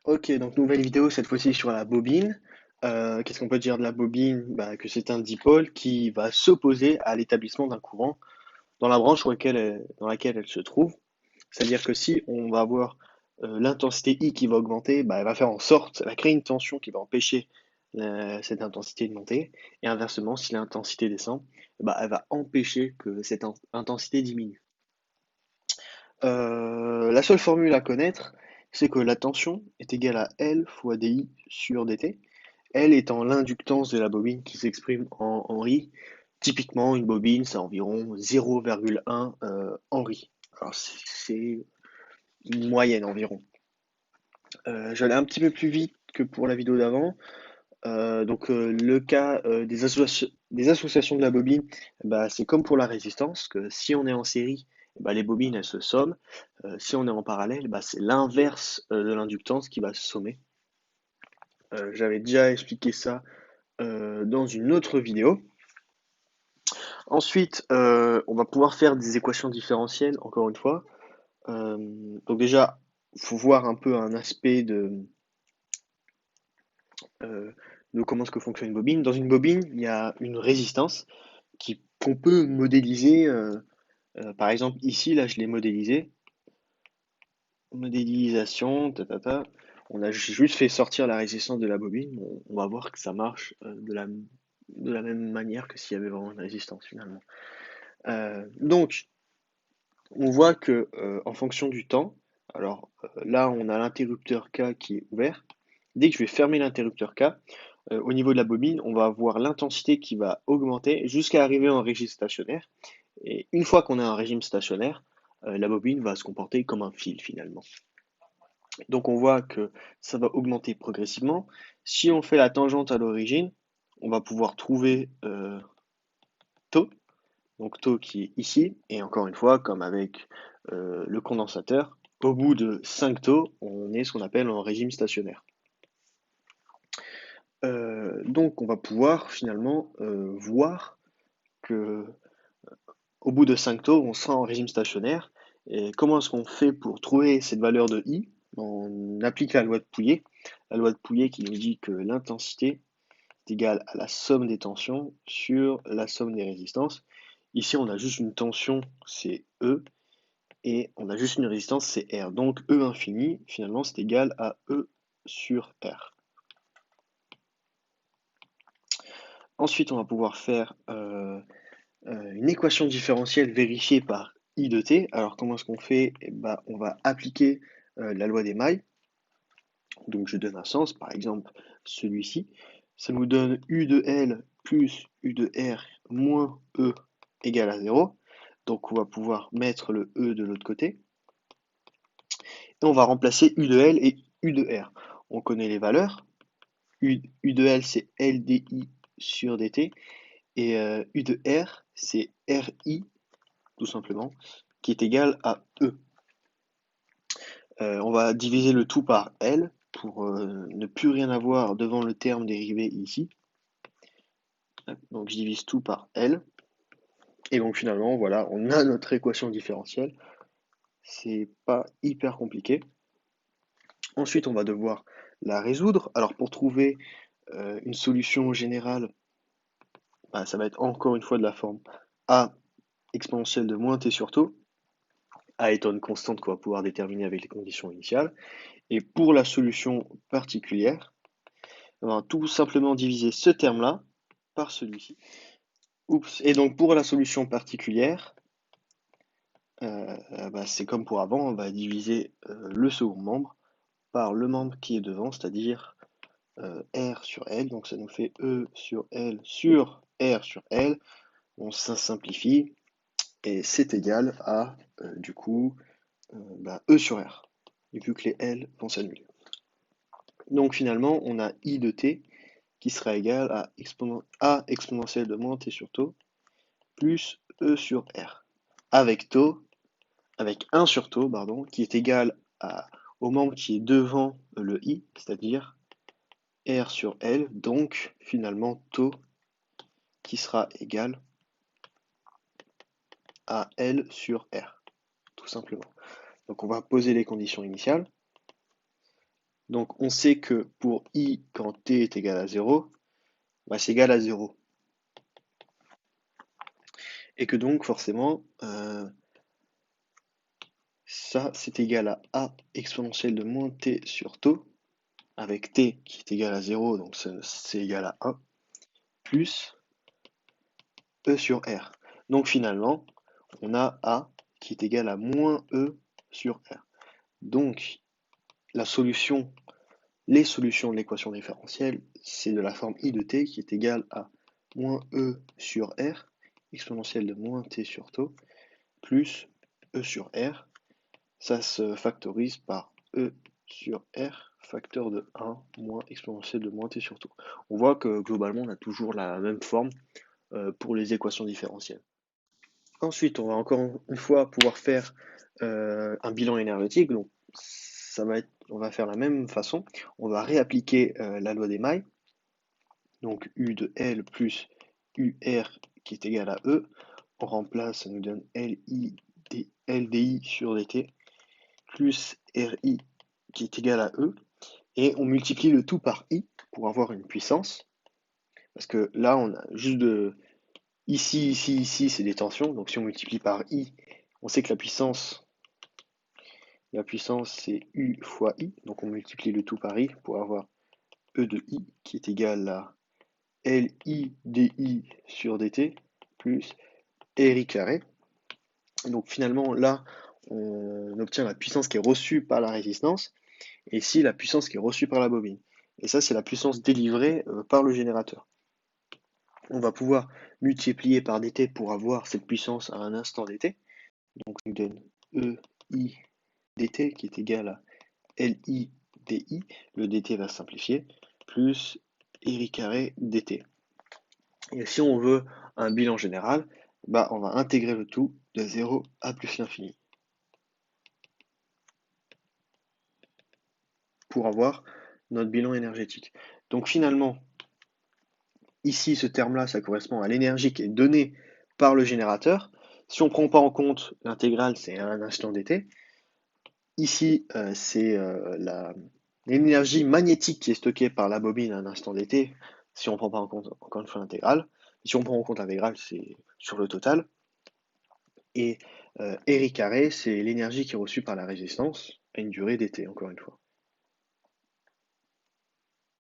Ok, donc nouvelle vidéo, cette fois-ci sur la bobine. Qu'est-ce qu'on peut dire de la bobine? Bah, que c'est un dipôle qui va s'opposer à l'établissement d'un courant dans la branche dans laquelle elle se trouve. C'est-à-dire que si on va avoir l'intensité I qui va augmenter, bah, elle va faire en sorte, elle va créer une tension qui va empêcher cette intensité de monter. Et inversement, si l'intensité descend, bah, elle va empêcher que cette intensité diminue. La seule formule à connaître, c'est que la tension est égale à L fois DI sur dt. L étant l'inductance de la bobine qui s'exprime en Henry. Typiquement, une bobine, c'est environ 0,1 Henry. Alors, c'est une moyenne environ. J'allais un petit peu plus vite que pour la vidéo d'avant. Le cas des associations de la bobine, bah, c'est comme pour la résistance, que si on est en série, bah, les bobines elles se somment. Si on est en parallèle, bah, c'est l'inverse de l'inductance qui va se sommer. J'avais déjà expliqué ça dans une autre vidéo. Ensuite, on va pouvoir faire des équations différentielles, encore une fois. Euh, donc déjà, il faut voir un peu un aspect euh, de comment est-ce que fonctionne une bobine. Dans une bobine, il y a une résistance qu'on peut modéliser. Par exemple, ici, là, je l'ai modélisé. Modélisation, ta. On a juste fait sortir la résistance de la bobine. On va voir que ça marche de la même manière que s'il y avait vraiment une résistance finalement. Donc, on voit que en fonction du temps, alors là, on a l'interrupteur K qui est ouvert. Dès que je vais fermer l'interrupteur K, au niveau de la bobine, on va avoir l'intensité qui va augmenter jusqu'à arriver en régime stationnaire. Et une fois qu'on est en régime stationnaire, la bobine va se comporter comme un fil finalement. Donc on voit que ça va augmenter progressivement. Si on fait la tangente à l'origine, on va pouvoir trouver taux, donc taux qui est ici, et encore une fois, comme avec le condensateur, au bout de 5 taux, on est ce qu'on appelle en régime stationnaire. Donc on va pouvoir finalement voir que au bout de 5 taux, on sera en régime stationnaire. Et comment est-ce qu'on fait pour trouver cette valeur de I? On applique la loi de Pouillet. La loi de Pouillet qui nous dit que l'intensité est égale à la somme des tensions sur la somme des résistances. Ici, on a juste une tension, c'est E, et on a juste une résistance, c'est R. Donc E infini, finalement, c'est égal à E sur R. Ensuite, on va pouvoir faire une équation différentielle vérifiée par I de t. Alors comment est-ce qu'on fait? Eh ben, on va appliquer la loi des mailles. Donc je donne un sens, par exemple celui-ci. Ça nous donne U de L plus U de R moins E égale à 0. Donc on va pouvoir mettre le E de l'autre côté. Et on va remplacer U de L et U de R. On connaît les valeurs. U de L c'est LDI sur dt. Et U de R c'est RI tout simplement, qui est égal à E. On va diviser le tout par L pour ne plus rien avoir devant le terme dérivé ici. Donc je divise tout par L. Et donc finalement, voilà, on a notre équation différentielle. C'est pas hyper compliqué. Ensuite, on va devoir la résoudre. Alors pour trouver une solution générale, bah, ça va être encore une fois de la forme A exponentielle de moins t sur tau. A étant une constante qu'on va pouvoir déterminer avec les conditions initiales. Et pour la solution particulière, on va tout simplement diviser ce terme-là par celui-ci. Oups. Et donc pour la solution particulière, bah, c'est comme pour avant, on va diviser le second membre par le membre qui est devant, c'est-à-dire R sur L. Donc ça nous fait E sur L sur R sur L. On simplifie et c'est égal à du coup bah, E sur R, vu que les L vont s'annuler. Donc finalement, on a I de t qui sera égal à A exponentielle de moins t sur tau plus E sur R. Avec tau, avec 1 sur tau, pardon, qui est égal au membre qui est devant le I, c'est-à-dire R sur L, donc finalement tau qui sera égal à L sur R, tout simplement. Donc on va poser les conditions initiales. Donc on sait que pour I, quand t est égal à 0, bah, c'est égal à 0. Et que donc forcément, ça c'est égal à A exponentielle de moins t sur tau, avec t qui est égal à 0, donc c'est égal à 1, plus E sur R. Donc finalement, on a A qui est égal à moins E sur R. Donc la solution, les solutions de l'équation différentielle, c'est de la forme I de t qui est égale à moins E sur R, exponentielle de moins t sur tau, plus E sur R. Ça se factorise par E sur R, facteur de 1, moins exponentielle de moins t sur tau. On voit que globalement, on a toujours la même forme pour les équations différentielles. Ensuite, on va encore une fois pouvoir faire un bilan énergétique. Donc, on va faire la même façon. On va réappliquer la loi des mailles. Donc, U de L plus UR qui est égal à E. On remplace, ça nous donne LDI sur dt plus RI qui est égal à E. Et on multiplie le tout par I pour avoir une puissance. Parce que là, on a juste de... Ici, c'est des tensions. Donc si on multiplie par I, on sait que la puissance c'est U fois I. Donc on multiplie le tout par I pour avoir E de I qui est égal à LI DI sur dt plus RI carré. Donc finalement là, on obtient la puissance qui est reçue par la résistance et ici la puissance qui est reçue par la bobine. Et ça, c'est la puissance délivrée par le générateur. On va pouvoir multiplier par dt pour avoir cette puissance à un instant dt. Donc ça nous donne EI dt qui est égal à LI DI. Le dt va se simplifier, plus RI carré dt. Et si on veut un bilan général, bah on va intégrer le tout de 0 à plus l'infini pour avoir notre bilan énergétique. Donc finalement, ici, ce terme-là, ça correspond à l'énergie qui est donnée par le générateur. Si on ne prend pas en compte l'intégrale, c'est un instant dt. Ici, c'est l'énergie magnétique qui est stockée par la bobine à un instant dt, si on ne prend pas en compte, encore une fois, l'intégrale. Si on prend en compte l'intégrale, c'est sur le total. Et RI carré, c'est l'énergie qui est reçue par la résistance à une durée dt, encore une fois.